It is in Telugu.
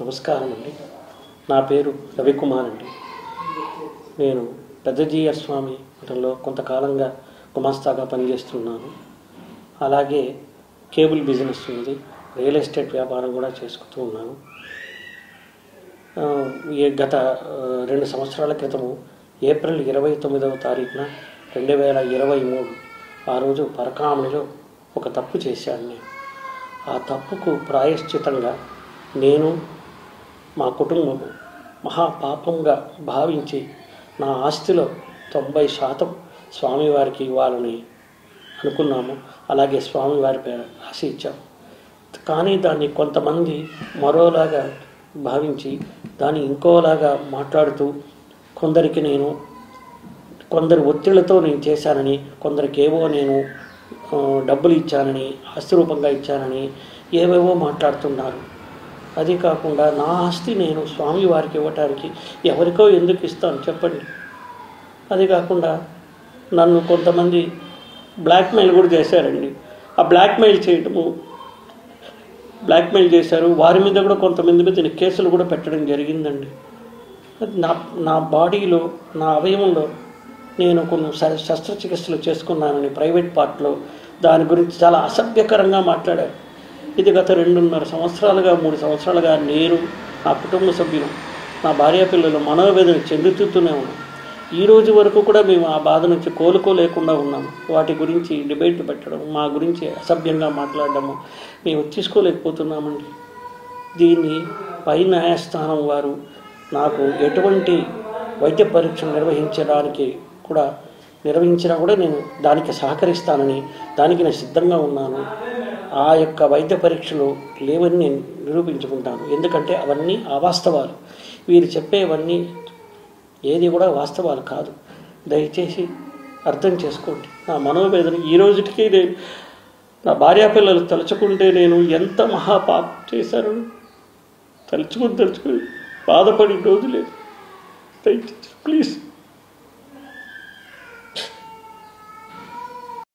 నమస్కారం అండి. నా పేరు రవికుమార్ అండి. నేను పెద్దజీయర్ స్వామి మఠంలో కొంతకాలంగా గుమాస్తాగా పనిచేస్తున్నాను. అలాగే కేబుల్ బిజినెస్ ఉంది, రియల్ ఎస్టేట్ వ్యాపారం కూడా చేసుకుంటూ ఉన్నాను. గత 2 సంవత్సరాల క్రితము ఏప్రిల్ 29వ తారీఖున 2023 ఆ రోజు పరకామణిలో ఒక తప్పు చేశాను. నేను ఆ తప్పుకు ప్రాయశ్చితంగా నేను మా కుటుంబము మహాపాపంగా భావించి నా ఆస్తిలో 90% స్వామివారికి ఇవ్వాలని అనుకున్నాము. అలాగే స్వామివారి రాసి ఇచ్చాము. కానీ దాన్ని కొంతమంది మరోలాగా భావించి దాన్ని ఇంకోలాగా మాట్లాడుతూ కొందరు ఒత్తిళ్లతో నేను చేశానని, కొందరికేవో నేను డబ్బులు ఇచ్చానని, ఆస్తి రూపంగా ఇచ్చానని ఏవేవో మాట్లాడుతున్నారు. అది కాకుండా నా ఆస్తి నేను స్వామివారికి ఇవ్వటానికి ఎవరికో ఎందుకు ఇస్తాను చెప్పండి. అది కాకుండా నన్ను కొంతమంది బ్లాక్మెయిల్ కూడా చేశారండి. ఆ బ్లాక్మెయిల్ చేశారు. వారి మీద కూడా కొంతమంది మీద కేసులు కూడా పెట్టడం జరిగిందండి. నా బాడీలో, నా అవయవంలో నేను కొన్ని శస్త్రచికిత్సలు చేసుకున్నానని ప్రైవేట్ పార్ట్లో దాని గురించి చాలా అసభ్యకరంగా మాట్లాడారు. ఇది గత 2.5 సంవత్సరాలుగా 3 సంవత్సరాలుగా నేను, నా కుటుంబ సభ్యులు, నా భార్య పిల్లలు మనోవేదన చెందుతూనే ఉన్నాం. ఈ రోజు వరకు కూడా మేము ఆ బాధ నుంచి కోలుకోలేకుండా ఉన్నాము. వాటి గురించి డిబేట్ పెట్టడం, మా గురించి అసభ్యంగా మాట్లాడడము మేము తీసుకోలేకపోతున్నామండి. దీన్ని పై న్యాయస్థానం వారు నాకు ఎటువంటి వైద్య పరీక్షలు నిర్వహించినా కూడా నేను దానికి సహకరిస్తానని, దానికి నేను సిద్ధంగా ఉన్నాను. ఆ యొక్క వైద్య పరీక్షలు లేవని నేను నిరూపించుకుంటాను. ఎందుకంటే అవన్నీ అవాస్తవాలు. వీరు చెప్పేవన్నీ ఏది కూడా వాస్తవాలు కాదు. దయచేసి అర్థం చేసుకోండి. నా మనోవేదన ఈ రోజుకి నేను, నా భార్యాపిల్లలు తలుచుకుంటే నేను ఎంత మహాపాపం చేశాను తలుచుకుని బాధపడి రోజు లేదు. దయచేసి ప్లీజ్